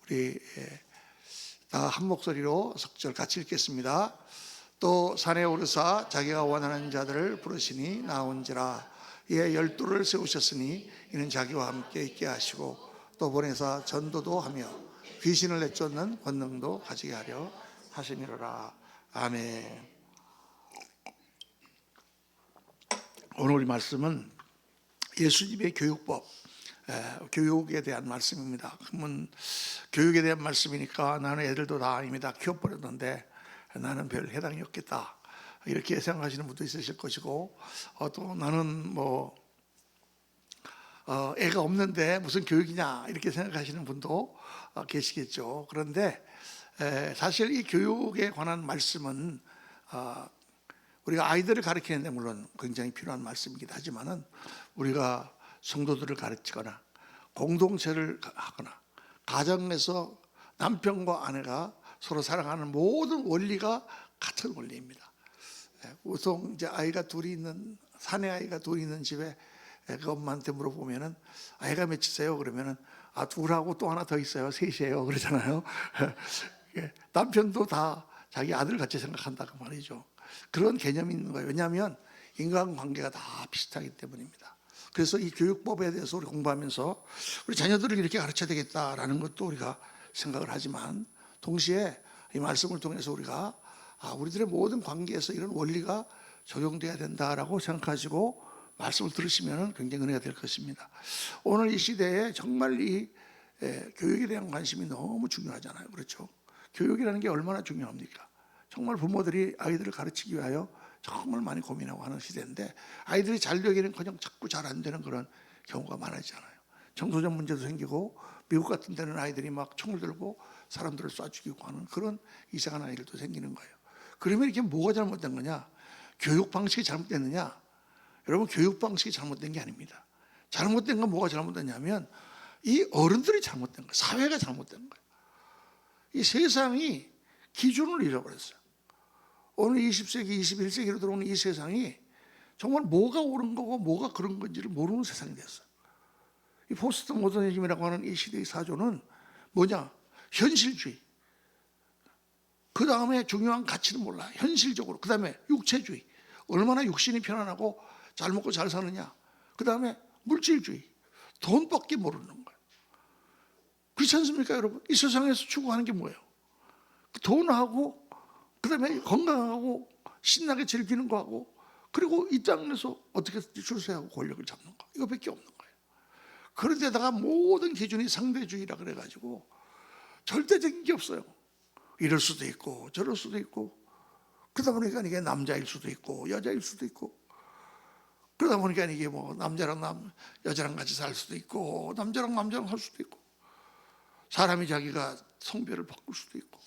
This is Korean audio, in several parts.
우리 다 한 목소리로 석절 같이 읽겠습니다. 또 산에 오르사 자기가 원하는 자들을 부르시니 나온지라. 이에 12를 세우셨으니 이는 자기와 함께 있게 하시고 또 보내사 전도도 하며 귀신을 내쫓는 권능도 가지게 하려 하심이로라. 아멘. 오늘 우리 말씀은 예수님의 교육법, 교육에 대한 말씀입니다. 그러면 교육에 대한 말씀이니까 나는 애들도 다 이미 다 키워버렸는데 나는 별 해당이 없겠다, 이렇게 생각하시는 분도 있으실 것이고, 또 나는 애가 없는데 무슨 교육이냐, 이렇게 생각하시는 분도 계시겠죠. 그런데 사실 이 교육에 관한 말씀은 우리가 아이들을 가르치는데 물론 굉장히 필요한 말씀이긴 하지만은 우리가 성도들을 가르치거나 공동체를 하거나 가정에서 남편과 아내가 서로 사랑하는 모든 원리가 같은 원리입니다. 보통 이제 아이가 둘이 있는, 사내 아이가 둘이 있는 집에 그 엄마한테 물어보면은 아이가 몇이세요? 그러면은 둘하고 또 하나 더 있어요, 셋이에요, 그러잖아요. 남편도 다 자기 아들 같이 생각한다고 말이죠. 그런 개념이 있는 거예요. 왜냐하면 인간관계가 다 비슷하기 때문입니다. 그래서 이 교육법에 대해서 우리 공부하면서 우리 자녀들을 이렇게 가르쳐야 되겠다라는 것도 우리가 생각을 하지만, 동시에 이 말씀을 통해서 우리가 우리들의 모든 관계에서 이런 원리가 적용돼야 된다라고 생각하시고 말씀을 들으시면 굉장히 은혜가 될 것입니다. 오늘 이 시대에 정말 이 교육에 대한 관심이 너무 중요하잖아요. 그렇죠? 교육이라는 게 얼마나 중요합니까? 정말 부모들이 아이들을 가르치기 위하여 정말 많이 고민하고 하는 시대인데, 아이들이 잘 되기는커녕 자꾸 잘 안 되는 그런 경우가 많아지잖아요. 청소년 문제도 생기고, 미국 같은 데는 아이들이 막 총을 들고 사람들을 쏴 죽이고 하는 그런 이상한 아이들도 생기는 거예요. 그러면 이게 뭐가 잘못된 거냐? 교육 방식이 잘못됐느냐? 여러분, 교육 방식이 잘못된 게 아닙니다. 잘못된 건 뭐가 잘못됐냐면 이 어른들이 잘못된 거예요. 사회가 잘못된 거예요. 이 세상이 기준을 잃어버렸어요. 오늘 20세기, 21세기로 들어오는 이 세상이 정말 뭐가 옳은 거고 뭐가 그런 건지를 모르는 세상이 됐어요. 이 포스트 모더니즘이라고 하는 이 시대의 사조는 뭐냐? 현실주의. 그 다음에 중요한 가치는 몰라. 현실적으로. 그 다음에 육체주의. 얼마나 육신이 편안하고 잘 먹고 잘 사느냐. 그 다음에 물질주의. 돈밖에 모르는 거예요. 그렇지 않습니까, 여러분? 이 세상에서 추구하는 게 뭐예요? 돈하고, 그 다음에 건강하고 신나게 즐기는 거하고, 그리고 이 땅에서 어떻게 출세하고 권력을 잡는 거, 이거밖에 없는 거예요. 그런데다가 모든 기준이 상대주의라 그래가지고 절대적인 게 없어요. 이럴 수도 있고 저럴 수도 있고, 그러다 보니까 이게 남자일 수도 있고 여자일 수도 있고, 그러다 보니까 이게 남자랑 여자랑 같이 살 수도 있고 남자랑 남자랑 살 수도 있고, 사람이 자기가 성별을 바꿀 수도 있고,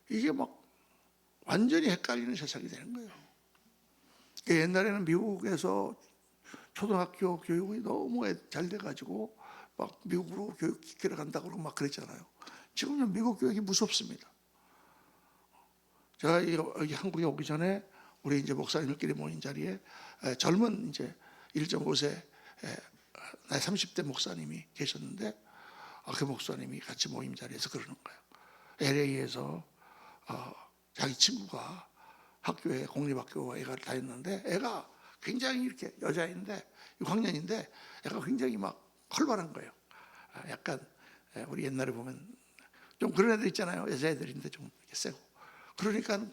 이게 막 완전히 헷갈리는 세상이 되는 거예요. 옛날에는 미국에서 초등학교 교육이 너무 잘 돼가지고 막 미국으로 교육시키러 간다고 그러고 막 그랬잖아요. 지금은 미국 교육이 무섭습니다. 제가 여기 한국에 오기 전에 우리 이제 목사님들끼리 모인 자리에 젊은 이제 1.5세 나이 30대 목사님이 계셨는데, 그 목사님이 같이 모임 자리에서 그러는 거예요. LA에서 자기 친구가 학교에 공립학교 애가 다녔는데, 애가 굉장히 이렇게 여자인데 6학년인데 애가 굉장히 막 활발한 거예요. 약간 우리 옛날에 보면 좀 그런 애들 있잖아요. 여자애들인데 좀 이렇게 세고. 그러니까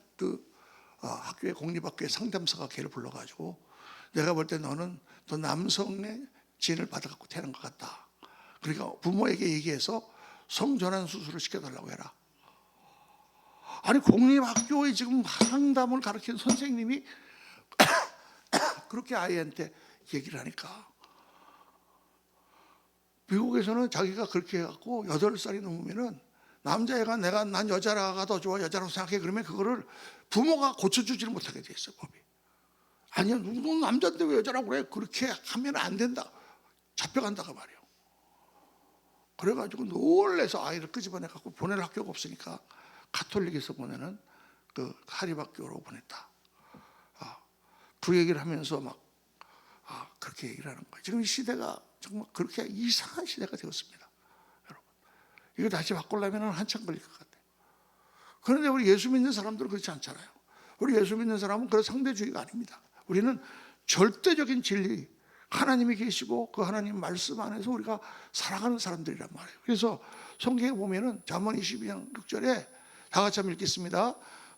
학교에 공립학교에 상담사가 걔를 불러가지고, 내가 볼 때 너는 더 남성의 진을 받아갖고 태어난 것 같다. 그러니까 부모에게 얘기해서 성전환 수술을 시켜달라고 해라. 아니, 공립학교에 지금 상담을 가르치는 선생님이 그렇게 아이한테 얘기를 하니까, 미국에서는 자기가 그렇게 해갖고 8살이 넘으면은 남자애가 난 여자가 더 좋아, 여자라고 생각해, 그러면 그거를 부모가 고쳐주지를 못하게 돼 있어요, 법이. 아니야, 너 남자인데 왜 여자라고 그래? 그렇게 하면 안 된다. 잡혀간다고 말이에요. 그래가지고 놀래서 아이를 끄집어내갖고 보낼 학교가 없으니까 가톨릭에서 보내는 그 사립학교로 보냈다. 그 얘기를 하면서 막 그렇게 얘기를 하는 거예요. 지금 이 시대가 정말 그렇게 이상한 시대가 되었습니다, 여러분. 이거 다시 바꾸려면 한참 걸릴 것 같아요. 그런데 우리 예수 믿는 사람들은 그렇지 않잖아요. 우리 예수 믿는 사람은 그런 상대주의가 아닙니다. 우리는 절대적인 진리, 하나님이 계시고 그 하나님 말씀 안에서 우리가 살아가는 사람들이란 말이에요. 그래서 성경에 보면은 잠언 22장 6절에 다 같이 한번 읽겠습니다.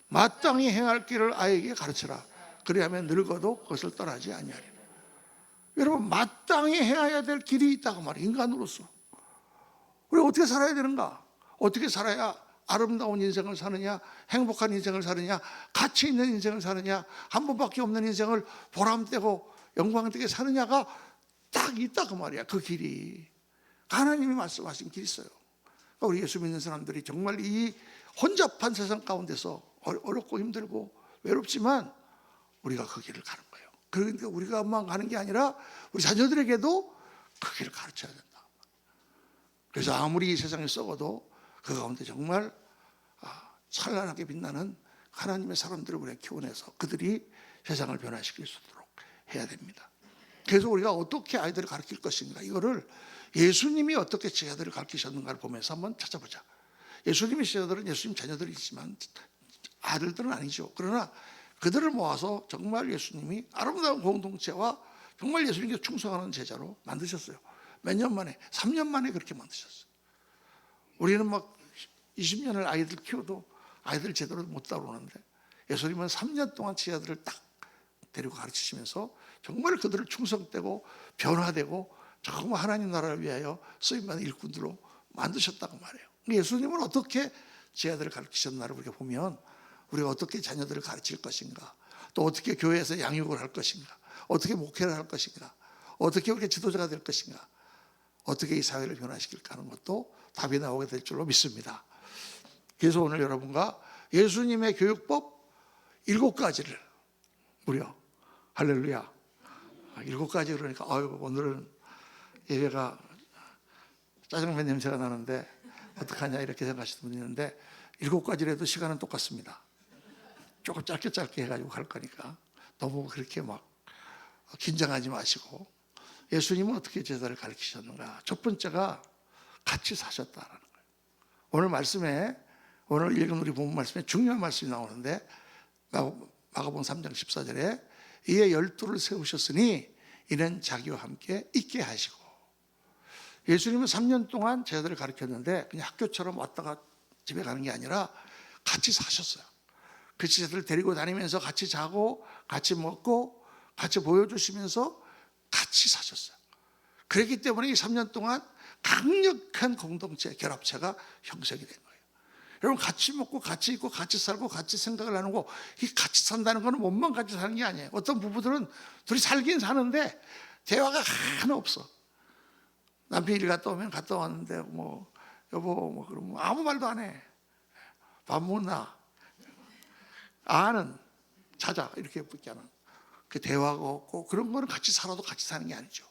마땅히 행할 길을 아이에게 가르쳐라. 그리하면 늙어도 그것을 떠나지 아니하리라. 여러분, 마땅히 해야 될 길이 있다고 말이에요. 인간으로서 우리가 어떻게 살아야 되는가? 어떻게 살아야 아름다운 인생을 사느냐, 행복한 인생을 사느냐, 가치 있는 인생을 사느냐, 한 번밖에 없는 인생을 보람되고 영광되게 사느냐가 딱 있다 그 말이야. 그 길이 하나님이 말씀하신 길이 있어요. 그러니까 우리 예수 믿는 사람들이 정말 이 혼잡한 세상 가운데서 어렵고 힘들고 외롭지만 우리가 그 길을 가는 거예요. 그러니까 우리가만 가는 게 아니라 우리 자녀들에게도 그 길을 가르쳐야 된다. 그래서 아무리 이 세상에 썩어도 그 가운데 정말 찬란하게 빛나는 하나님의 사람들을 우리가 키워내서 그들이 세상을 변화시킬 수 있도록 해야 됩니다. 그래서 우리가 어떻게 아이들을 가르칠 것인가, 이거를 예수님이 어떻게 제자들을 가르치셨는가를 보면서 한번 찾아보자. 예수님의 제자들은 예수님 자녀들이지만 아들들은 아니죠. 그러나 그들을 모아서 정말 예수님이 아름다운 공동체와 정말 예수님께 충성하는 제자로 만드셨어요. 몇 년 만에, 3년 만에 그렇게 만드셨어요. 우리는 막 20년을 아이들 키워도 아이들 제대로 못 다루는데 예수님은 3년 동안 제자들을 딱 데리고 가르치시면서 정말 그들을 충성되고 변화되고 정말 하나님 나라를 위하여 쓰임받는 일꾼들로 만드셨다고 말해요. 예수님은 어떻게 제자들을 가르치셨나를 우리가 보면 우리가 어떻게 자녀들을 가르칠 것인가, 또 어떻게 교회에서 양육을 할 것인가, 어떻게 목회를 할 것인가, 어떻게 우리가 지도자가 될 것인가, 어떻게 이 사회를 변화시킬까 하는 것도 답이 나오게 될 줄로 믿습니다. 그래서 오늘 여러분과 예수님의 교육법 7가지를 무려, 할렐루야, 7가지. 그러니까 오늘은 예배가 짜장면 냄새가 나는데 어떡하냐 이렇게 생각하시는 분이 있는데 7가지라도 시간은 똑같습니다. 조금 짧게 해가지고 갈 거니까 너무 그렇게 막 긴장하지 마시고. 예수님은 어떻게 제자를 가르치셨는가? 첫 번째가 같이 사셨다라는 거예요. 오늘 말씀에, 오늘 읽은 우리 본문 말씀에 중요한 말씀이 나오는데 마가복음 3장 14절에 이에 12를 세우셨으니 이는 자기와 함께 있게 하시고. 예수님은 3년 동안 제자들을 가르쳤는데 그냥 학교처럼 왔다가 집에 가는 게 아니라 같이 사셨어요. 그 제자들을 데리고 다니면서 같이 자고 같이 먹고 같이 보여주시면서 같이 사셨어요. 그렇기 때문에 이 3년 동안 강력한 공동체, 결합체가 형성이 된 거예요. 여러분, 같이 먹고 같이 있고 같이 살고 같이 생각을 나누고, 이 같이 산다는 거는 몸만 같이 사는 게 아니에요. 어떤 부부들은 둘이 살긴 사는데 대화가 하나 없어. 남편이 일 갔다 오면 갔다 왔는데 뭐 여보 그러면 아무 말도 안 해. 밥 먹나? 아는 자자 이렇게 밖에 안 하는. 그 대화가 없고 그런 거는 같이 살아도 같이 사는 게 아니죠.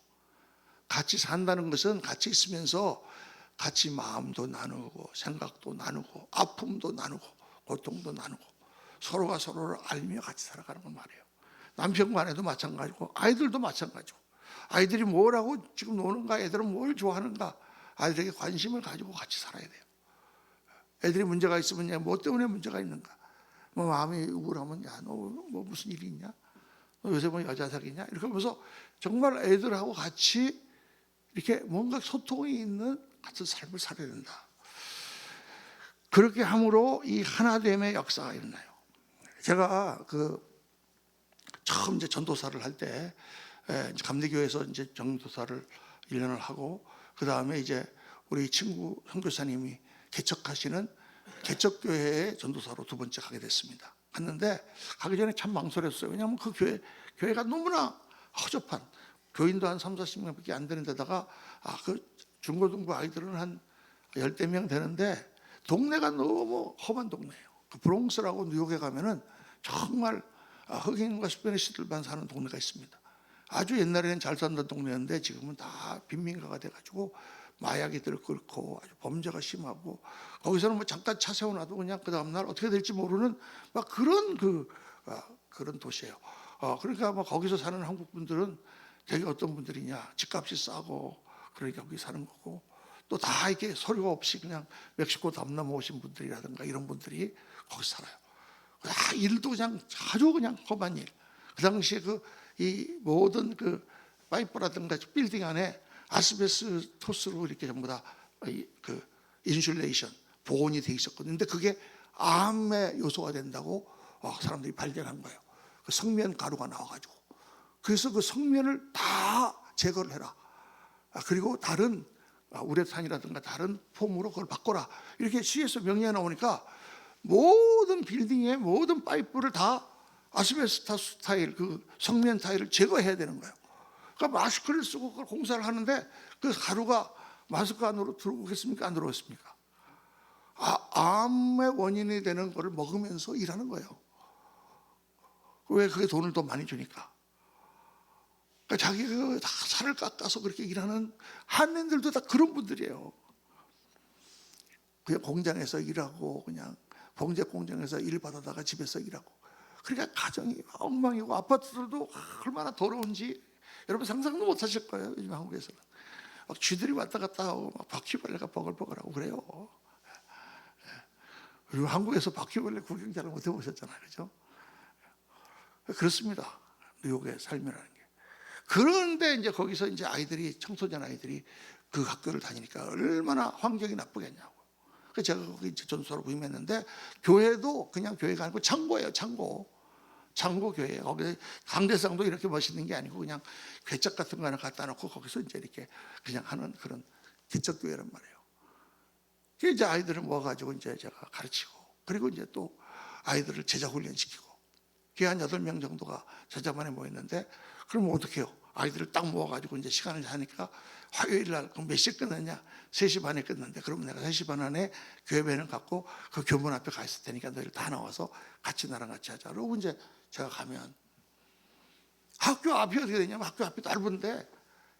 같이 산다는 것은 같이 있으면서 같이 마음도 나누고 생각도 나누고 아픔도 나누고 고통도 나누고 서로가 서로를 알며 같이 살아가는 건 말이에요. 남편과 아내도 마찬가지고 아이들도 마찬가지고. 아이들이 뭘 하고 지금 노는가, 애들은 뭘 좋아하는가, 아이들에게 관심을 가지고 같이 살아야 돼요. 애들이 문제가 있으면 뭐 때문에 문제가 있는가, 뭐 마음이 우울하면 야 너 뭐 무슨 일이 있냐, 너 요새 뭐 여자 사귀냐, 이렇게 하면서 정말 애들하고 같이 이렇게 뭔가 소통이 있는 같은 삶을 살아야 된다. 그렇게 함으로 이 하나됨의 역사가 일어나요. 제가 처음 이제 전도사를 할 때 감리교회에서 이제 전도사를 1년을 하고 그 다음에 이제 우리 친구 선교사님이 개척하시는 개척교회의 전도사로 2번째 가게 됐습니다. 갔는데 가기 전에 참 망설였어요. 왜냐하면 그 교회가 너무나 허접한, 교인도 한 30-40명밖에 안 되는 데다가 그 중고등부 아이들은 한 10명 되는데 동네가 너무 험한 동네예요. 그 브롱스라고 뉴욕에 가면은 정말 흑인과 스페니시들만 사는 동네가 있습니다. 아주 옛날에는 잘 살던 동네였는데 지금은 다 빈민가가 돼가지고 마약이들 끓고 아주 범죄가 심하고, 거기서는 뭐 잠깐 차 세워놔도 그냥 그 다음날 어떻게 될지 모르는 막 그런 그런 도시예요. 그러니까 뭐 거기서 사는 한국 분들은 되게 어떤 분들이냐, 집값이 싸고 그러니까 거기 사는 거고, 또 다 이렇게 서류가 없이 그냥 멕시코 담남 오신 분들이라든가 이런 분들이 거기 살아요. 다 일도 그냥 아주 그냥 험한 일. 그 당시에 이 모든 그 파이프라든가 빌딩 안에 아스베스토스로 이렇게 전부 다 그 인슐레이션 보온이 돼 있었거든요. 근데 그게 암의 요소가 된다고 사람들이 발견한 거예요. 그 성면 가루가 나와가지고. 그래서 그 성면을 다 제거를 해라. 그리고 다른 우레탄이라든가 다른 폼으로 그걸 바꿔라. 이렇게 시에서 명령이 나오니까 모든 빌딩의 모든 파이프를 다 아스베스토스 타일, 그 성면 타일을 제거해야 되는 거예요. 그러니까 마스크를 쓰고 그걸 공사를 하는데 그 가루가 마스크 안으로 들어오겠습니까? 안 들어오겠습니까? 암의 원인이 되는 거를 먹으면서 일하는 거예요. 왜? 그게 돈을 더 많이 주니까. 그러니까 자기가 다 살을 깎아서 그렇게 일하는 한인들도 다 그런 분들이에요. 그냥 공장에서 일하고 그냥 봉제 공장에서 일 받아다가 집에서 일하고. 그러니까 가정이 엉망이고 아파트들도 얼마나 더러운지 여러분 상상도 못 하실 거예요. 요즘 한국에서는 막 쥐들이 왔다 갔다 하고 막 바퀴벌레가 버글버글하고 그래요. 그리고 한국에서 바퀴벌레 구경 잘 못 해보셨잖아요, 그렇죠? 그렇습니다. 뉴욕의 삶이라는 게. 그런데 이제 거기서 이제 아이들이, 청소년 아이들이 그 학교를 다니니까 얼마나 환경이 나쁘겠냐고. 그래서 제가 거기 이제 전도사로 부임했는데 교회도 그냥 교회가 아니고 창고예요, 창고. 창고 교회. 거기 강대상도 이렇게 멋있는 게 아니고 그냥 괴짝 같은 거 하나 갖다 놓고 거기서 이제 이렇게 그냥 하는 그런 개척 교회란 말이에요. 그래서 이제 아이들을 모아가지고 이제 제가 가르치고, 그리고 이제 또 아이들을 제자 훈련시키고, 그게 한 8명 정도가 제자반에 모였는데, 그럼 어떻게 해요? 아이들을 딱 모아가지고 이제 시간을 하니까 화요일 날 그럼 몇 시에 끝났냐? 3시 반에 끝났는데, 그럼 내가 3시 반 안에 교회배는 갖고 그 교문 앞에 가 있을 테니까 너희들 다 나와서 같이 나랑 같이 하자. 그러고 이제 제가 가면 학교 앞이 어떻게 되냐면 학교 앞이 넓은데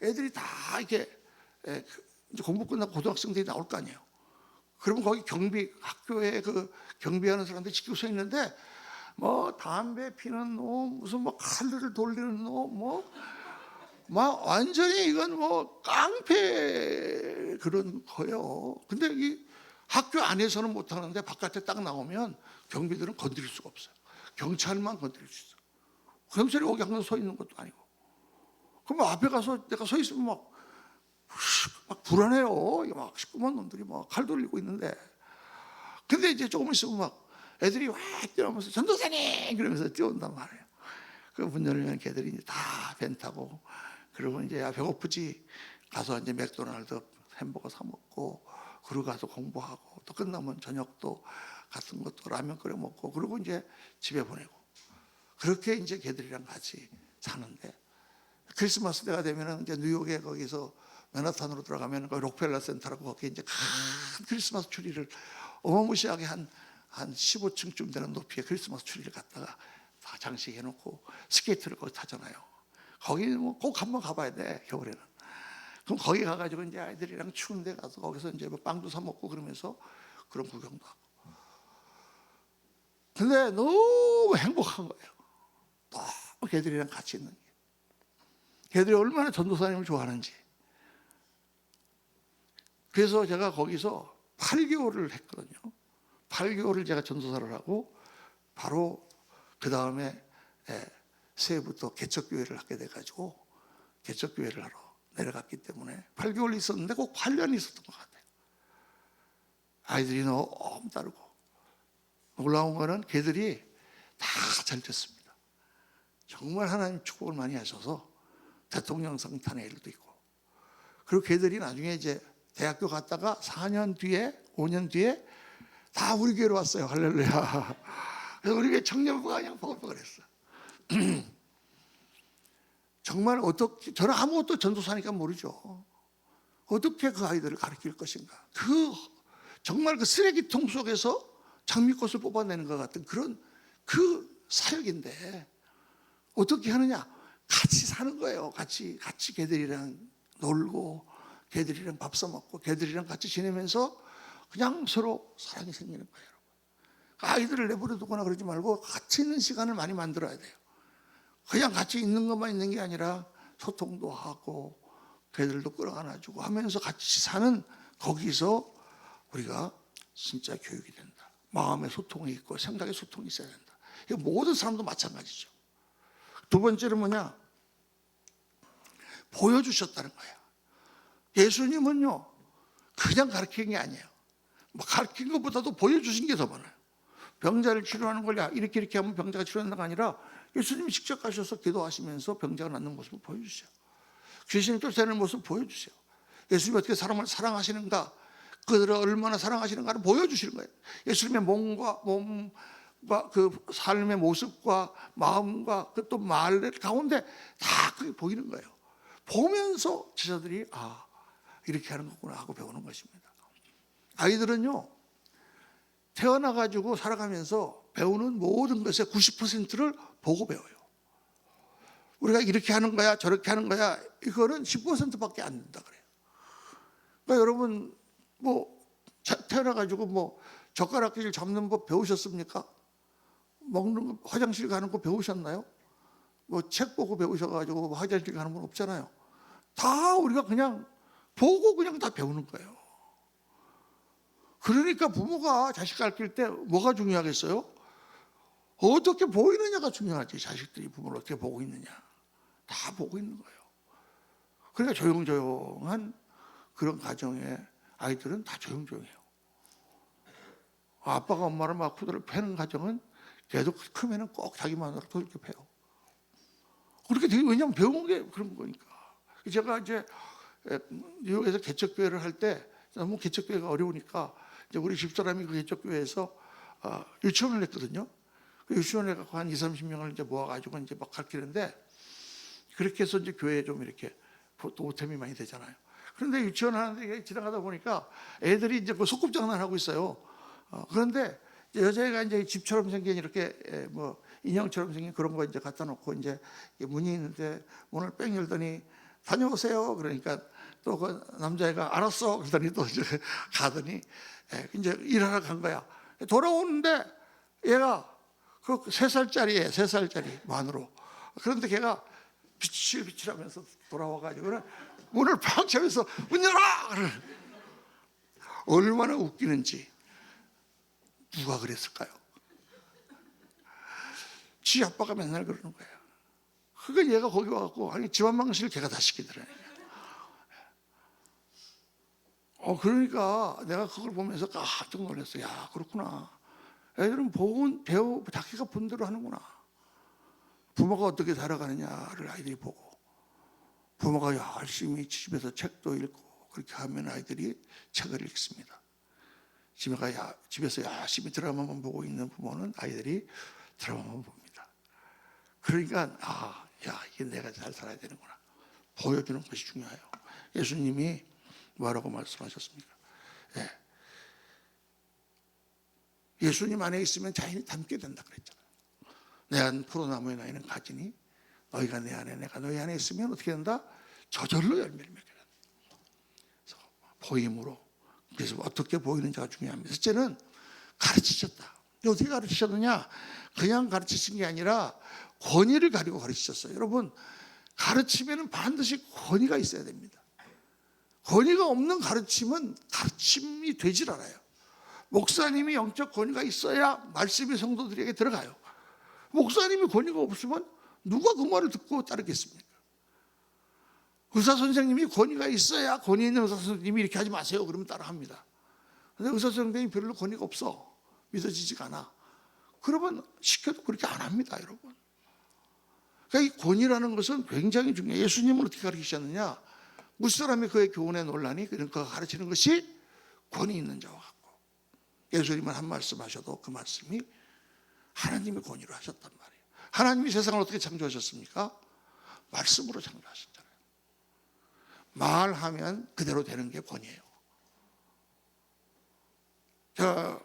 애들이 다 이렇게 이제 공부 끝나고 고등학생들이 나올 거 아니에요. 그러면 거기 학교에 그 경비하는 사람들이 지키고 서 있는데 뭐 담배 피는 놈, 무슨 뭐 칼을 돌리는 놈, 막 완전히 이건 뭐 깡패 그런 거예요. 근데 이 학교 안에서는 못 하는데 바깥에 딱 나오면 경비들은 건드릴 수가 없어요. 경찰만 건드릴 수 있어요. 경찰이 거기 항상 서 있는 것도 아니고. 그럼 앞에 가서 내가 서 있으면 막 불안해요. 막 시끄러운 놈들이 막 칼 돌리고 있는데. 근데 이제 조금 있으면 막 애들이 와 뛰어오면서 전도사님! 그러면서 뛰어온단 말이에요. 그 문 열면 걔들이 이제 다 벤 타고, 그러고 이제 배고프지? 가서 이제 맥도날드 햄버거 사 먹고, 그러고 가서 공부하고, 또 끝나면 저녁도 같은 것도 라면 끓여 먹고, 그러고 이제 집에 보내고. 그렇게 이제 걔들이랑 같이 사는데, 크리스마스 때가 되면은 이제 뉴욕에 거기서 맨하탄으로 들어가면 그 록펠러 센터라고 거기 이제 큰 크리스마스 트리를 어마무시하게 한 15층쯤 되는 높이의 크리스마스 트리를 갖다가 다 장식해 놓고 스케이트를 거기 타잖아요. 거기는 뭐 꼭 한번 가봐야 돼, 겨울에는. 그럼 거기 가가지고 이제 아이들이랑 추운 데 가서 거기서 이제 뭐 빵도 사 먹고 그러면서 그런 구경도 하고. 근데 너무 행복한 거예요. 너무 걔들이랑 같이 있는 게. 걔들이 얼마나 전도사님을 좋아하는지. 그래서 제가 거기서 8개월을 했거든요. 8개월을 제가 전도사를 하고 바로 그 다음에 새해부터 개척교회를 하게 돼가지고 개척교회를 하러 내려갔기 때문에 8개월 있었는데 꼭 8년 있었던 것 같아요. 아이들이 너무 따르고 놀라운 거는 걔들이 다 잘 됐습니다. 정말 하나님 축복을 많이 하셔서 대통령상 탄의 일도 있고, 그리고 걔들이 나중에 이제 대학교 갔다가 4년 뒤에 5년 뒤에 다 우리 교회로 왔어요. 할렐루야. 그래서 우리 교회 청년부가 그냥 버글버글했어. 정말 어떻게, 저는 아무것도 전도사니까 모르죠. 어떻게 그 아이들을 가르칠 것인가. 정말 그 쓰레기통 속에서 장미꽃을 뽑아내는 것 같은 그런 그 사역인데 어떻게 하느냐. 같이 사는 거예요. 같이 걔들이랑 놀고 걔들이랑 밥 써먹고 걔들이랑 같이 지내면서 그냥 서로 사랑이 생기는 거예요. 아이들을 내버려 두거나 그러지 말고 같이 있는 시간을 많이 만들어야 돼요. 그냥 같이 있는 것만 있는 게 아니라 소통도 하고 걔들도 끌어안아주고 하면서 같이 사는 거기서 우리가 진짜 교육이 된다. 마음의 소통이 있고 생각의 소통이 있어야 된다. 이거 모든 사람도 마찬가지죠. 두 번째는 뭐냐? 보여주셨다는 거야. 예수님은요, 그냥 가르친 게 아니에요. 뭐 가르친 것보다도 보여주신 게 더 많아요. 병자를 치료하는 걸 이렇게 하면 병자가 치료한다가 아니라 예수님이 직접 가셔서 기도하시면서 병자가 낫는 모습을 보여주세요. 귀신이 쫓아내는 모습을 보여주세요. 예수님이 어떻게 사람을 사랑하시는가, 그들을 얼마나 사랑하시는가를 보여주시는 거예요. 예수님의 몸과 그 삶의 모습과 마음과 그 또 말 가운데 다 그게 보이는 거예요. 보면서 제자들이 이렇게 하는 거구나 하고 배우는 것입니다. 아이들은요, 태어나가지고 살아가면서 배우는 모든 것의 90%를 보고 배워요. 우리가 이렇게 하는 거야 저렇게 하는 거야 이거는 10%밖에 안 된다 그래요. 그러니까 여러분 뭐 태어나가지고 뭐 젓가락질 잡는 법 배우셨습니까? 먹는 거, 화장실 가는 거 배우셨나요? 뭐 책 보고 배우셔가지고 화장실 가는 건 없잖아요. 다 우리가 그냥 보고 그냥 다 배우는 거예요. 그러니까 부모가 자식 가르칠 때 뭐가 중요하겠어요? 어떻게 보이느냐가 중요하지. 자식들이 부모를 어떻게 보고 있느냐 다 보고 있는 거예요. 그러니까 조용조용한 그런 가정의 아이들은 다 조용조용해요. 아빠가 엄마를 막 후드를 패는 가정은 걔도 크면은 꼭 자기 마누라를 이렇게 패요. 그렇게 되게 왜냐하면 배운 게 그런 거니까. 제가 이제 뉴욕에서 개척교회를 할 때 너무 개척교회가 어려우니까 이제 우리 집사람이 그 개척교회에서 유치원을 했거든요. 그 유치원에 갖고 한 20-30명을 이제 모아가지고 이제 막 가르치는데 그렇게 해서 이제 교회에 좀 이렇게 보탬이 많이 되잖아요. 그런데 유치원 하는데 지나가다 보니까 애들이 이제 그 소꿉장난하고 있어요. 그런데 여자애가 이제 집처럼 생긴 이렇게 뭐 인형처럼 생긴 그런 거 이제 갖다 놓고 이제 문이 있는데 문을 뺑 열더니 다녀오세요. 그러니까 또 그 남자애가 알았어. 그러더니 또 이제 가더니 이제 일하러 간 거야. 돌아오는데 얘가 그 3살짜리에 3살짜리 만으로. 그런데 걔가 비칠비칠하면서 돌아와가지고 문을 팍 차면서 문 열어! 얼마나 웃기는지. 누가 그랬을까요? 지 아빠가 맨날 그러는 거예요. 그러니까 얘가 거기 와갖고 아니 집안방식을 걔가 다 시키더라고요. 그러니까 내가 그걸 보면서 깜짝 놀랐어요. 야 그렇구나. 애들은 자기가 본 대로 하는구나. 부모가 어떻게 살아가느냐를 아이들이 보고 부모가 열심히 집에서 책도 읽고 그렇게 하면 아이들이 책을 읽습니다. 집에서 열심히 드라마만 보고 있는 부모는 아이들이 드라마만 봅니다. 그러니까 이게 내가 잘 살아야 되는구나. 보여주는 것이 중요해요. 예수님이 뭐라고 말씀하셨습니까? 예수님 안에 있으면 자연히 닮게 된다 그랬잖아요. 내 안 포도나무의 나이는 가지니 너희가 내 안에 내가 너희 안에 있으면 어떻게 된다? 저절로 열매를 맺게 된다. 그래서 보임으로 그래서 어떻게 보이는지가 중요합니다. 첫째는 가르치셨다. 어떻게 가르치셨느냐? 그냥 가르치신 게 아니라 권위를 가지고 가르치셨어요. 여러분 가르치면 반드시 권위가 있어야 됩니다. 권위가 없는 가르침은 가르침이 되질 않아요. 목사님이 영적 권위가 있어야 말씀이 성도들에게 들어가요. 목사님이 권위가 없으면 누가 그 말을 듣고 따르겠습니까? 의사 선생님이 권위가 있어야 권위 있는 의사 선생님이 이렇게 하지 마세요. 그러면 따라합니다. 그런데 의사 선생님이 별로 권위가 없어. 믿어지지가 않아. 그러면 시켜도 그렇게 안 합니다, 여러분. 그러니까 이 권위라는 것은 굉장히 중요해요. 예수님은 어떻게 가르치셨느냐? 무사람이 그의 교훈에 논란이 그가 가르치는 것이 권위 있는 자와 같고 예수님은 한 말씀 하셔도 그 말씀이 하나님의 권위로 하셨단 말이에요. 하나님이 세상을 어떻게 창조하셨습니까? 말씀으로 창조하셨잖아요. 말하면 그대로 되는 게 권위예요. 자,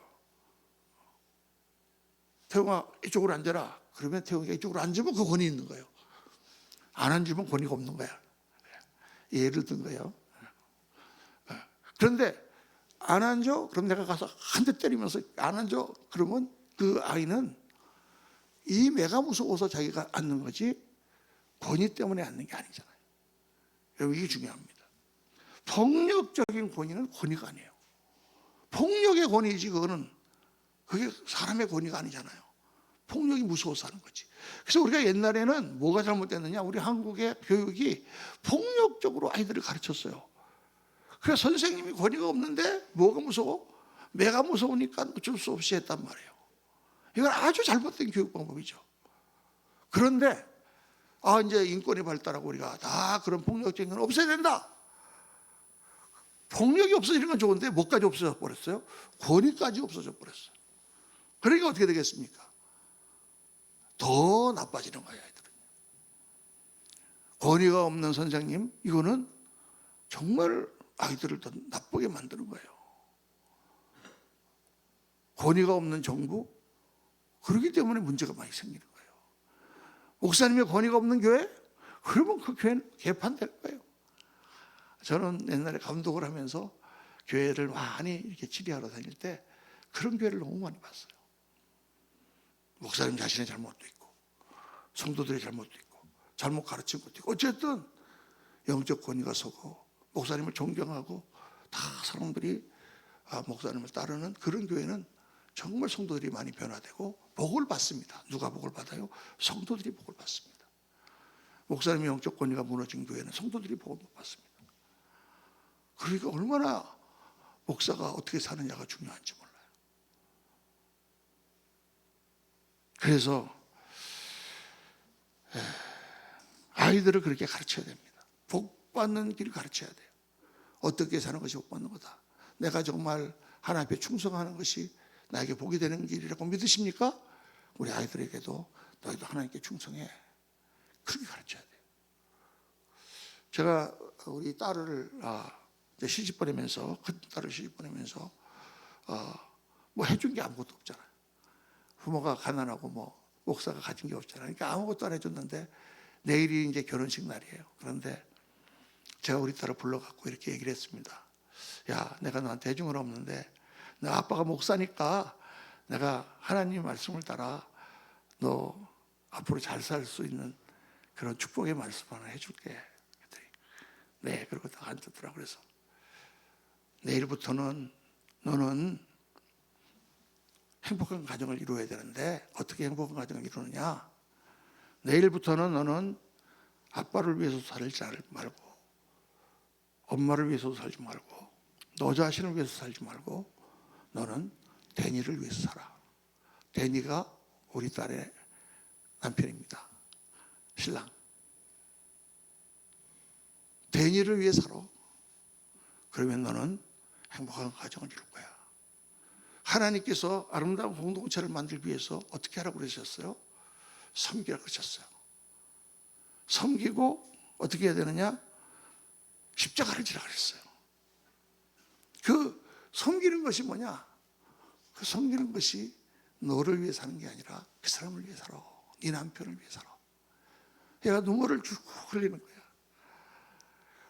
태웅아 이쪽으로 앉아라. 그러면 태웅이가 이쪽으로 앉으면 그 권위 있는 거예요. 안 앉으면 권위가 없는 거야. 예를 든 거예요. 그런데 안 앉아? 그럼 내가 가서 한 대 때리면서 안 앉아? 그러면 그 아이는 이 매가 무서워서 자기가 앉는 거지 권위 때문에 앉는 게 아니잖아요. 여러분 이게 중요합니다. 폭력적인 권위는 권위가 아니에요. 폭력의 권위지 그게 사람의 권위가 아니잖아요. 폭력이 무서워서 하는 거지. 그래서 우리가 옛날에는 뭐가 잘못됐느냐, 우리 한국의 교육이 폭력적으로 아이들을 가르쳤어요. 그래서 선생님이 권위가 없는데 뭐가 무서워? 매가 무서우니까 어쩔 수 없이 했단 말이에요. 이건 아주 잘못된 교육 방법이죠. 그런데 이제 인권이 발달하고 우리가 다 그런 폭력적인 건 없애야 된다. 폭력이 없어지는 건 좋은데 뭐까지 없어져 버렸어요? 권위까지 없어져 버렸어요. 그러니까 어떻게 되겠습니까? 더 나빠지는 거예요, 아이들은. 권위가 없는 선생님, 이거는 정말 아이들을 더 나쁘게 만드는 거예요. 권위가 없는 정부, 그렇기 때문에 문제가 많이 생기는 거예요. 목사님의 권위가 없는 교회? 그러면 그 교회는 개판될 거예요. 저는 옛날에 감독을 하면서 교회를 많이 이렇게 치리하러 다닐 때 그런 교회를 너무 많이 봤어요. 목사님 자신의 잘못도 있고, 성도들의 잘못도 있고, 잘못 가르친 것도 있고, 어쨌든 영적 권위가 서고 목사님을 존경하고 다 사람들이 목사님을 따르는 그런 교회는 정말 성도들이 많이 변화되고 복을 받습니다. 누가 복을 받아요? 성도들이 복을 받습니다. 목사님의 영적 권위가 무너진 교회는 성도들이 복을 못 받습니다. 그러니까 얼마나 목사가 어떻게 사느냐가 중요한지 몰라요. 그래서 아이들을 그렇게 가르쳐야 됩니다. 복 받는 길을 가르쳐야 돼요. 어떻게 사는 것이 복 받는 거다. 내가 정말 하나님 앞에 충성하는 것이 나에게 복이 되는 길이라고 믿으십니까? 우리 아이들에게도 너희도 하나님께 충성해. 그렇게 가르쳐야 돼요. 제가 우리 딸을 이제 시집 보내면서, 큰 딸을 시집 보내면서 뭐 해준 게 아무것도 없잖아요. 부모가 가난하고 뭐 목사가 가진 게 없잖아요. 그러니까 아무것도 안 해줬는데 내일이 이제 결혼식 날이에요. 그런데 제가 우리 딸을 불러갖고 이렇게 얘기를 했습니다. 야, 내가 너한테 해준 건 없는데 너 아빠가 목사니까 내가 하나님 말씀을 따라 너 앞으로 잘 살 수 있는 그런 축복의 말씀 하나 해줄게. 그랬더니 네, 그러고 딱 앉았더라고요. 그래서 내일부터는 너는 행복한 가정을 이루어야 되는데 어떻게 행복한 가정을 이루느냐? 내일부터는 너는 아빠를 위해서 살지 말고 엄마를 위해서 살지 말고 너 자신을 위해서 살지 말고 너는 데니를 위해서 살아. 데니가 우리 딸의 남편입니다. 신랑. 데니를 위해 살아. 그러면 너는 행복한 가정을 이룰 거야. 하나님께서 아름다운 공동체를 만들기 위해서 어떻게 하라고 그러셨어요? 섬기라고 그러셨어요. 섬기고 어떻게 해야 되느냐? 십자가를 지라 그랬어요. 그 섬기는 것이 뭐냐? 그 섬기는 것이 너를 위해 사는 게 아니라 그 사람을 위해 살아. 네 남편을 위해 살아. 얘가 눈물을 쭉 흘리는 거야.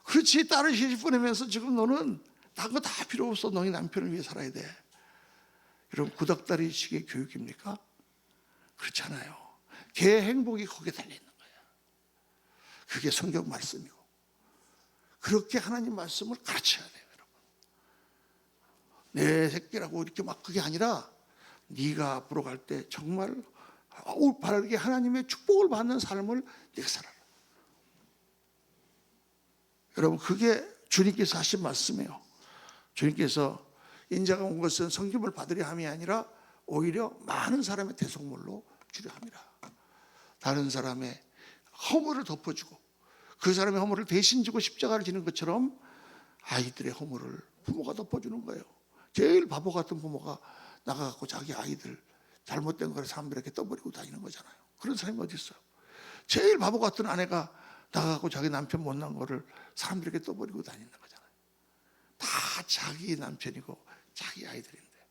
그렇지, 딸을 시집 보내면서 지금 너는 그거 다 필요 없어. 너희 남편을 위해 살아야 돼. 이런 구닥다리식의 교육입니까? 그렇지 않아요. 걔의 행복이 거기에 달려있는 거예요. 그게 성경 말씀이고 그렇게 하나님 말씀을 가르쳐야 돼요. 여러분, 내 새끼라고 이렇게 막 그게 아니라 네가 앞으로 갈 때 정말 바르게 하나님의 축복을 받는 삶을 네가 살아라. 여러분, 그게 주님께서 하신 말씀이에요. 주님께서 인자가 온 것은 성김을 받으려 함이 아니라 오히려 많은 사람의 대속물로 주려 함이라. 다른 사람의 허물을 덮어주고 그 사람의 허물을 대신 지고 십자가를 지는 것처럼 아이들의 허물을 부모가 덮어주는 거예요. 제일 바보 같은 부모가 나가갖고 자기 아이들 잘못된 거를 사람들에게 떠버리고 다니는 거잖아요. 그런 사람이 어디 있어요? 제일 바보 같은 아내가 나가갖고 자기 남편 못난 거를 사람들에게 떠버리고 다니는 거잖아요. 다 자기 남편이고 자기 아이들인데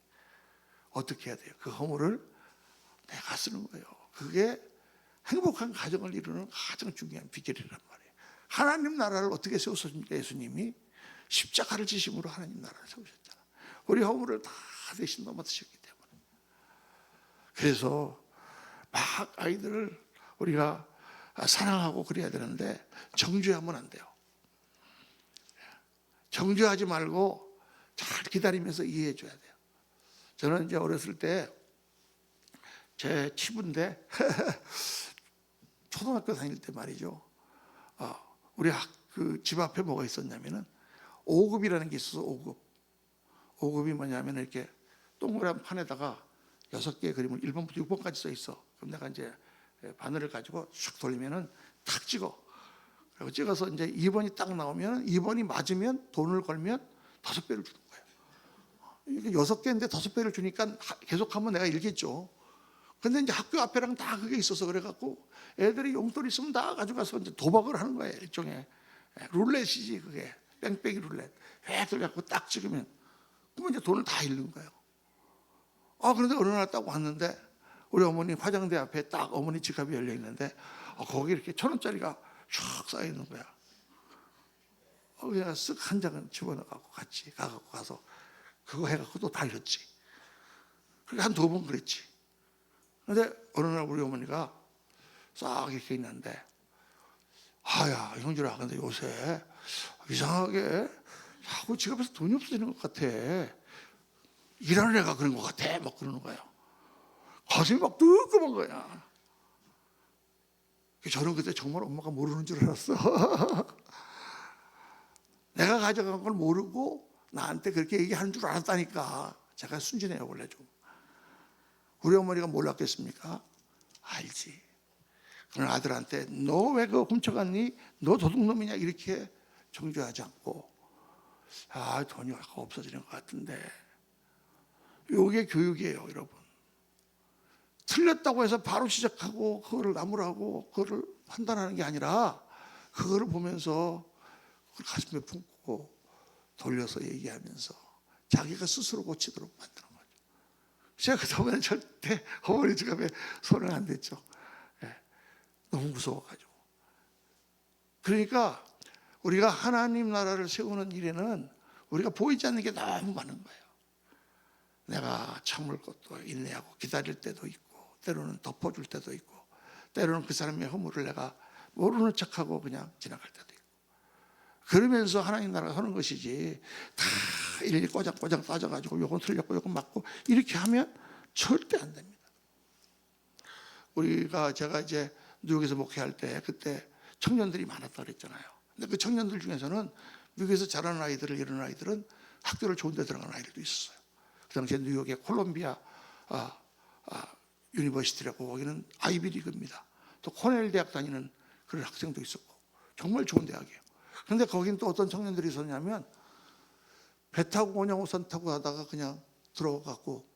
어떻게 해야 돼요? 그 허물을 내가 쓰는 거예요. 그게 행복한 가정을 이루는 가장 중요한 비결이란 말이에요. 하나님 나라를 어떻게 세우셨습니까? 예수님이 십자가를 지심으로 하나님 나라를 세우셨잖아요. 우리 허물을 다 대신 넘어뜨셨기 때문에. 그래서 막 아이들을 우리가 사랑하고 그래야 되는데 정죄하면 안 돼요. 정죄하지 말고 잘 기다리면서 이해해 줘야 돼요. 저는 이제 어렸을 때 제 치부인데 초등학교 다닐 때 말이죠. 우리 그 집 앞에 뭐가 있었냐면은 5급이라는 게 있어서 5급. 5급이 뭐냐면 이렇게 동그란 판에다가 6개의 그림을 1번부터 6번까지 써 있어. 그럼 내가 이제 바늘을 가지고 슉 돌리면은 탁 찍어. 그리고 찍어서 이제 2번이 딱 나오면 2번이 맞으면 돈을 걸면 5배를 주는 거예요. 이게 6개인데 5배를 주니까 계속하면 내가 읽겠죠. 근데 이제 학교 앞에랑 다 그게 있어서 그래갖고 애들이 용돈 있으면 다 가져가서 이제 도박을 하는 거예요. 일종의 룰렛이지 그게. 뺑뺑이 룰렛. 획 돌려갖고 딱 찍으면 그러면 이제 돈을 다 잃는 거예요. 그런데 어느 날 딱 왔는데 우리 어머니 화장대 앞에 딱 어머니 지갑이 열려 있는데 거기 이렇게 1,000원짜리가 쫙 쌓여 있는 거야. 그냥 쓱 한 장은 집어넣어갖고 같이 가갖고 가서 그거 해갖고 또 다 잃었지. 그렇게 한 2번 그랬지. 근데 어느 날 우리 어머니가 싹 이렇게 있는데 야 형들아 근데 요새 이상하게 자꾸 지갑에서 돈이 없어지는 것 같아. 일하는 애가 그런 것 같아. 막 그러는 거예요. 가슴이 막 뜨끔한 거야. 저는 그때 정말 엄마가 모르는 줄 알았어. 내가 가져간 걸 모르고 나한테 그렇게 얘기하는 줄 알았다니까. 제가 순진해요 원래 좀. 우리 어머니가 몰랐겠습니까? 알지. 그런 아들한테 너 왜 그거 훔쳐갔니? 너 도둑놈이냐? 이렇게 정죄하지 않고 돈이 없어지는 것 같은데 이게 교육이에요 여러분. 틀렸다고 해서 바로 시작하고 그거를 나무라고 그거를 판단하는 게 아니라 그거를 보면서 그걸 가슴에 품고 돌려서 얘기하면서 자기가 스스로 고치도록 만드는 거죠. 제가 그동안에 절대 어머니 지갑에 손을 안 댔죠. 너무 무서워가지고. 그러니까 우리가 하나님 나라를 세우는 일에는 우리가 보이지 않는 게 너무 많은 거예요. 내가 참을 것도 인내하고 기다릴 때도 있고 때로는 덮어줄 때도 있고 때로는 그 사람의 허물을 내가 모르는 척하고 그냥 지나갈 때도 있고 그러면서 하나님 나라가 서는 것이지 다 일일이 꼬장꼬장 따져가지고 요건 틀렸고 요건 맞고 이렇게 하면 절대 안 됩니다. 제가 이제 뉴욕에서 목회할 때 그때 청년들이 많았다 그랬잖아요. 근데 그 청년들 중에서는 미국에서 자라는 아이들을 이런 아이들은 학교를 좋은 데 들어가는 아이들도 있었어요. 그 당시에 뉴욕의 콜롬비아 유니버시티라고 거기는 아이비리그입니다. 또 코넬 대학 다니는 그런 학생도 있었고 정말 좋은 대학이에요. 그런데 거긴 또 어떤 청년들이 있었냐면 배 타고 원양호선 타고 가다가 그냥 들어가고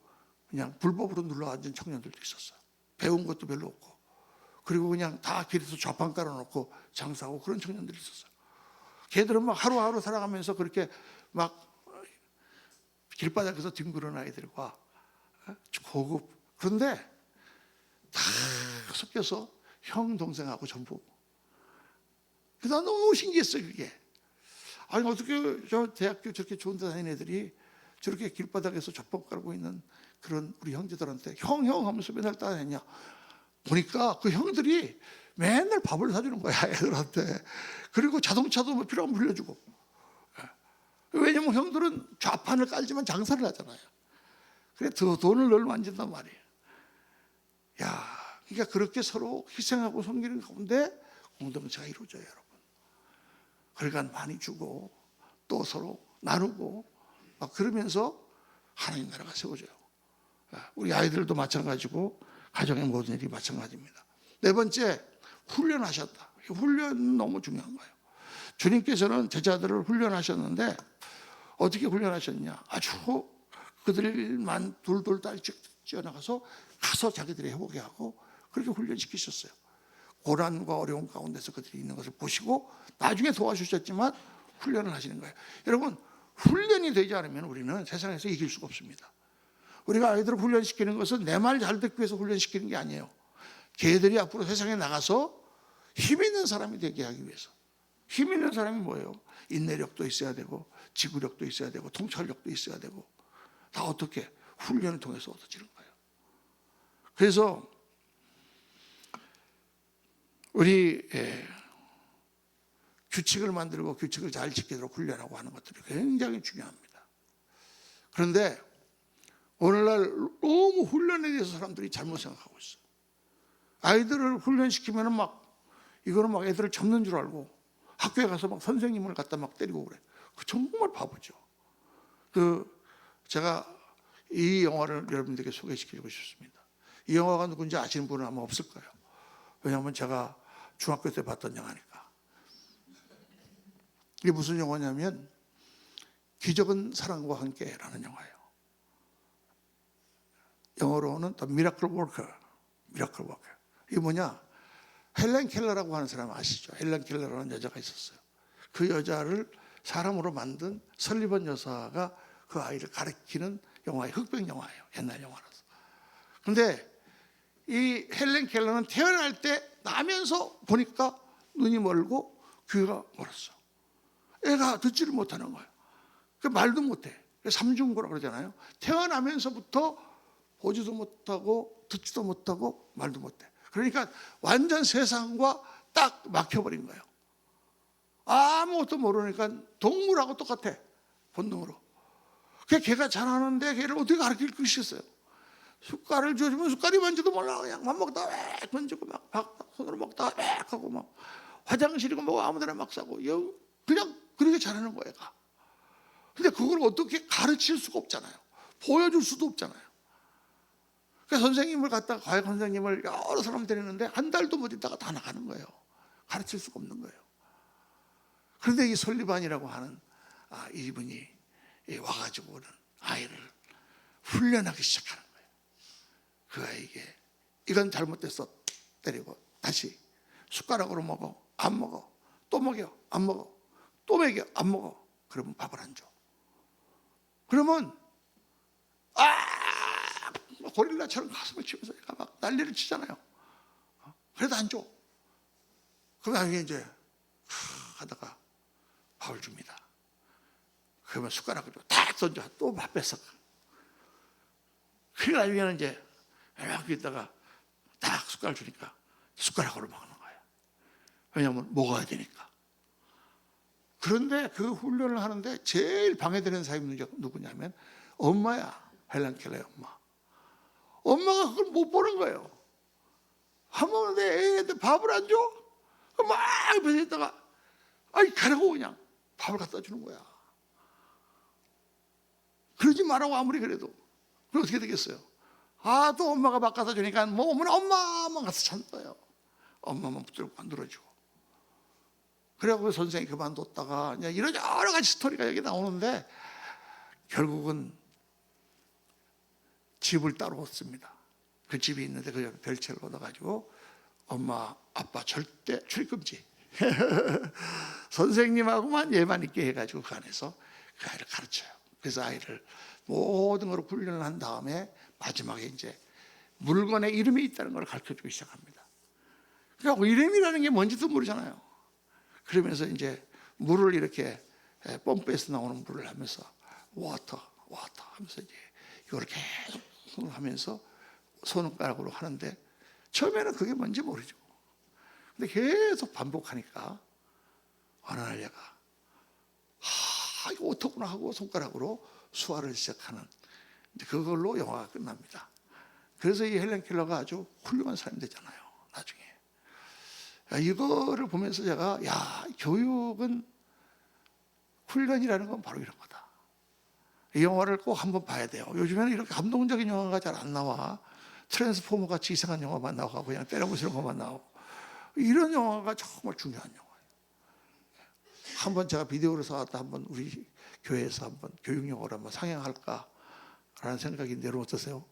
그냥 불법으로 눌러 앉은 청년들도 있었어요. 배운 것도 별로 없고 그리고 그냥 다 길에서 좌판 깔아놓고 장사하고 그런 청년들이 있었어요. 걔들은 막 하루하루 살아가면서 그렇게 막 길바닥에서 뒹구는 아이들과 고급 그런데 다 섞여서 형 동생하고 전부. 그래서 너무 신기했어요 그게. 아니 어떻게 저 대학교 저렇게 좋은 데 다니는 애들이 저렇게 길바닥에서 젖밥 깔고 있는 그런 우리 형제들한테 형 하면서 맨날 따라다녔냐. 보니까 그 형들이 맨날 밥을 사주는 거야 애들한테. 그리고 자동차도 뭐 필요하면 빌려주고. 왜냐면 형들은 좌판을 깔지만 장사를 하잖아요. 그래 돈을 널 만진단 말이에요. 그러니까 그렇게 서로 희생하고 섬기는 가운데 공동체가 이루어져요 여러분. 그러니까 많이 주고 또 서로 나누고 막 그러면서 하나님 나라가 세워져요. 우리 아이들도 마찬가지고 가정의 모든 일이 마찬가지입니다. 4번째, 훈련하셨다. 훈련은 너무 중요한 거예요. 주님께서는 제자들을 훈련하셨는데 어떻게 훈련하셨냐? 아주 그들만 둘둘 딸씩 뛰어나가서 가서 자기들이 해보게 하고 그렇게 훈련시키셨어요. 고난과 어려움 가운데서 그들이 있는 것을 보시고 나중에 도와주셨지만 훈련을 하시는 거예요. 여러분 훈련이 되지 않으면 우리는 세상에서 이길 수가 없습니다. 우리가 아이들을 훈련시키는 것은 내 말 잘 듣기 위해서 훈련시키는 게 아니에요. 걔들이 앞으로 세상에 나가서 힘 있는 사람이 되게 하기 위해서. 힘 있는 사람이 뭐예요? 인내력도 있어야 되고 지구력도 있어야 되고 통찰력도 있어야 되고 다 어떻게 훈련을 통해서 얻어지는 거예요. 그래서 우리 규칙을 만들고 규칙을 잘 지키도록 훈련하고 하는 것들이 굉장히 중요합니다. 그런데 오늘날 너무 훈련에 대해서 사람들이 잘못 생각하고 있어요. 아이들을 훈련시키면 이거는 애들을 잡는 줄 알고 학교에 가서 선생님을 갖다 때리고 그래. 정말 바보죠. 제가 이 영화를 여러분들에게 소개시키고 싶습니다. 이 영화가 누군지 아시는 분은 아마 없을 거예요. 왜냐하면 제가 중학교 때 봤던 영화니까. 이게 무슨 영화냐면 기적은 사랑과 함께라는 영화예요. 영어로는 The Miracle Worker. 이게 뭐냐? 헬렌 켈러라고 하는 사람 아시죠? 헬렌 켈러라는 여자가 있었어요. 그 여자를 사람으로 만든 설리번 여사가 그 아이를 가르치는 영화예요. 흑백 영화예요. 옛날 영화라서. 그런데 이 헬렌 켈러는 태어날 때 나면서 보니까 눈이 멀고 귀가 멀었어. 애가 듣지를 못하는 거예요. 말도 못해. 삼중고라 그러잖아요. 태어나면서부터 보지도 못하고 듣지도 못하고 말도 못해. 그러니까 완전 세상과 딱 막혀버린 거예요. 아무것도 모르니까 동물하고 똑같아. 본능으로. 걔가 잘하는데 걔를 어떻게 가르칠 것이겠어요. 숟갈을 줘주면 숟갈이 뭔지도 몰라. 그냥 밥 먹다가 막 던지고 손으로 먹다가 막 하고 화장실이고 아무데나 막 싸고 그냥 그렇게 잘하는 거예요. 얘가. 근데 그걸 어떻게 가르칠 수가 없잖아요. 보여줄 수도 없잖아요. 그러니까 선생님을 갖다가 과외 선생님을 여러 사람 데리는데 한 달도 못 있다가 다 나가는 거예요. 가르칠 수가 없는 거예요. 그런데 이 설리반이라고 하는 이분이 와가지고는 아이를 훈련하기 시작하는 거예요. 그 아이에게 이건 잘못됐어 때리고 다시 숟가락으로 먹어 안 먹어 또 먹여 안 먹어 또 먹여 안 먹어 그러면 밥을 안 줘. 그러면 고릴라처럼 가슴을 치면서 얘가 막 난리를 치잖아요. 그래도 안 줘. 그러면 이제 하다가 밥을 줍니다. 그러면 숟가락으로 딱 던져 또 밥 뺏어. 그러니까 나중에는 이제 이렇게 있다가 딱 숟가락 주니까 숟가락으로 먹는 거예요. 왜냐하면 먹어야 되니까. 그런데 그 훈련을 하는데 제일 방해되는 사람이 누구냐면 엄마야. 헬렌 켈러의 엄마. 엄마가 그걸 못 보는 거예요. 한 번은 내 애한테 밥을 안 줘? 막 옆에서 있다가 가라고 그냥 밥을 갖다 주는 거야. 그러지 말라고 아무리 그래도. 그럼 어떻게 되겠어요? 또 엄마가 밥 갖다 주니까 엄마만 가서 찾는 거예요. 엄마만 붙들고 안 들어주고. 그래갖고 선생님이 그만뒀다가 이런 여러 가지 스토리가 여기 나오는데 결국은 집을 따로 얻습니다. 그 집이 있는데 그 별채를 얻어가지고 엄마 아빠 절대 출입금지 선생님하고만 얘만 있게 해가지고 그 안에서 그 아이를 가르쳐요. 그래서 아이를 모든 걸 훈련을 한 다음에 마지막에 이제 물건에 이름이 있다는 걸 가르쳐주기 시작합니다. 그러니까 이름이라는 게 뭔지도 모르잖아요. 그러면서 이제 물을 이렇게 펌프에서 나오는 물을 하면서 워터 하면서 이제 이걸 계속 손을 하면서 손가락으로 하는데 처음에는 그게 뭔지 모르죠. 근데 계속 반복하니까 어느 날 얘가 이거 워터구나 하고 손가락으로 수화를 시작하는 그걸로 영화가 끝납니다. 그래서 이 헬렌 켈러가 아주 훌륭한 사람이 되잖아요. 나중에 이거를 보면서 제가 교육은 훈련이라는 건 바로 이런 거다. 이 영화를 꼭 한번 봐야 돼요. 요즘에는 이렇게 감동적인 영화가 잘 안 나와. 트랜스포머 같이 이상한 영화만 나오고 그냥 때려부수는 것만 나오고 이런 영화가 정말 중요한 영화예요. 한번 제가 비디오를 사왔다 한번 우리 교회에서 한번 교육 영화를 한번 상영할까라는 생각인데 여러분 어떠세요?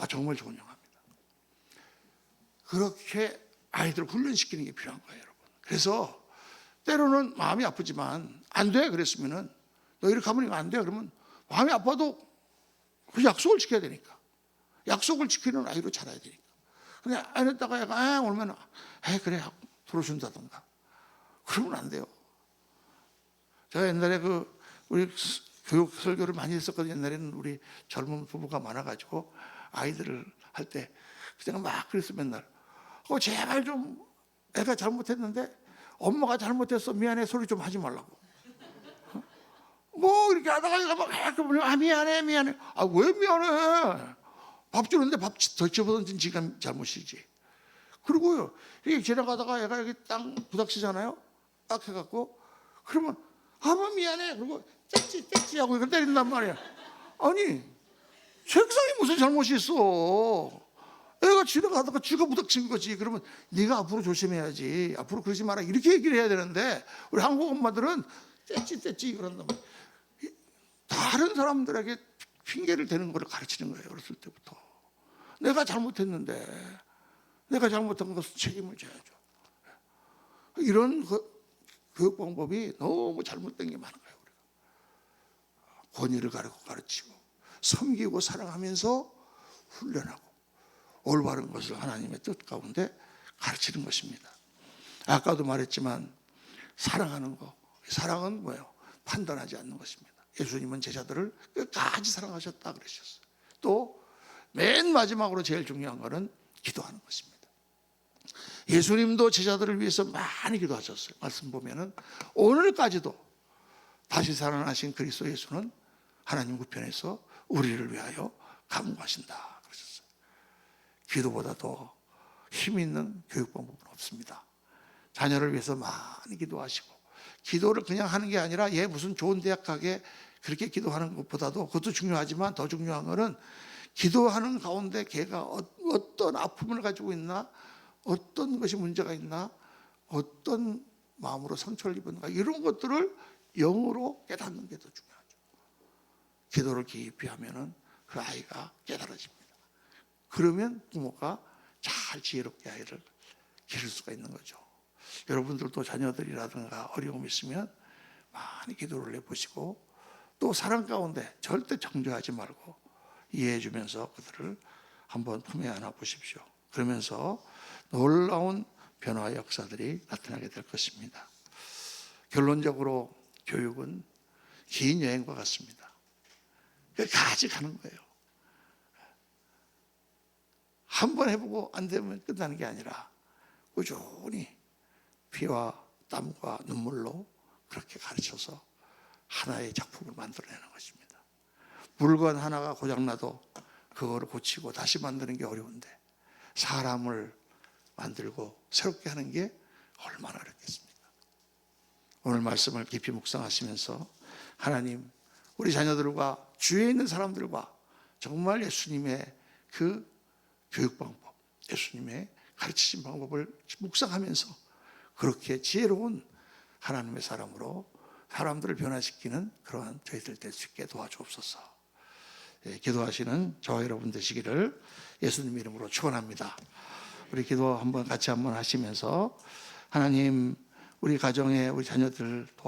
정말 좋은 영화입니다. 그렇게 아이들을 훈련시키는 게 필요한 거예요, 여러분. 그래서 때로는 마음이 아프지만 안 돼 그랬으면은 너 이렇게 하면 안 돼 그러면 마음이 아파도 그 약속을 지켜야 되니까 약속을 지키는 아이로 자라야 되니까. 근데 안 했다가 얘가 오면 그래 하고 들어준다던가 그러면 안 돼요. 제가 옛날에 우리 교육 설교를 많이 했었거든요. 옛날에는 우리 젊은 부부가 많아가지고 아이들을 할 때 그냥 막 그랬어 맨날. 제발 좀 애가 잘못했는데 엄마가 잘못했어 미안해 소리 좀 하지 말라고. 뭐 이렇게 하다가 얘가 막 미안해 미안해. 아 왜 미안해? 밥 주는데 밥 더 집어던진 지가 잘못이지. 그리고요 이게 지나가다가 얘가 여기 땅 부닥치잖아요. 딱 해갖고 그러면 아마 미안해. 그리고 떼찌 하고 이걸 때린단 말이야. 아니 색상이 무슨 잘못이 있어? 애가 지나가다가 쥐가 부닥친 거지. 그러면 네가 앞으로 조심해야지. 앞으로 그러지 마라. 이렇게 얘기를 해야 되는데 우리 한국 엄마들은 떼찌 그런단 말이야. 다른 사람들에게 핑계를 대는 걸 가르치는 거예요. 어렸을 때부터. 내가 잘못했는데 내가 잘못한 것은 책임을 져야죠. 이런 교육 방법이 너무 잘못된 게 많은 거예요. 우리가. 권위를 가르치고 섬기고 사랑하면서 훈련하고 올바른 것을 하나님의 뜻 가운데 가르치는 것입니다. 아까도 말했지만 사랑하는 거. 사랑은 뭐예요? 판단하지 않는 것입니다. 예수님은 제자들을 끝까지 사랑하셨다 그러셨어요. 또 맨 마지막으로 제일 중요한 것은 기도하는 것입니다. 예수님도 제자들을 위해서 많이 기도하셨어요. 말씀 보면은 오늘까지도 다시 살아나신 그리스도 예수는 하나님 우편에서 우리를 위하여 간구하신다 그러셨어요. 기도보다 더 힘 있는 교육 방법은 없습니다. 자녀를 위해서 많이 기도하시고 기도를 그냥 하는 게 아니라 얘 무슨 좋은 대학 가게 그렇게 기도하는 것보다도 그것도 중요하지만 더 중요한 것은 기도하는 가운데 걔가 어떤 아픔을 가지고 있나 어떤 것이 문제가 있나 어떤 마음으로 상처를 입었는가 이런 것들을 영으로 깨닫는 게 더 중요하죠. 기도를 깊이 하면은 그 아이가 깨달아집니다. 그러면 부모가 잘 지혜롭게 아이를 기를 수가 있는 거죠. 여러분들도 자녀들이라든가 어려움이 있으면 많이 기도를 해보시고 또 사랑 가운데 절대 정죄하지 말고 이해해 주면서 그들을 한번 품에 안아 보십시오. 그러면서 놀라운 변화의 역사들이 나타나게 될 것입니다. 결론적으로 교육은 긴 여행과 같습니다. 끝까지 가는 거예요. 한번 해보고 안 되면 끝나는 게 아니라 꾸준히 피와 땀과 눈물로 그렇게 가르쳐서 하나의 작품을 만들어내는 것입니다. 물건 하나가 고장나도 그거를 고치고 다시 만드는 게 어려운데 사람을 만들고 새롭게 하는 게 얼마나 어렵겠습니까? 오늘 말씀을 깊이 묵상하시면서 하나님 우리 자녀들과 주위에 있는 사람들과 정말 예수님의 그 교육 방법, 예수님의 가르치신 방법을 묵상하면서 그렇게 지혜로운 하나님의 사람으로 사람들을 변화시키는 그러한 저희들 될 수 있게 도와주옵소서. 기도하시는 저와 여러분 되시기를 예수님 이름으로 축원합니다. 우리 기도 한번 같이 한번 하시면서 하나님 우리 가정에 우리 자녀들 도와주옵소서.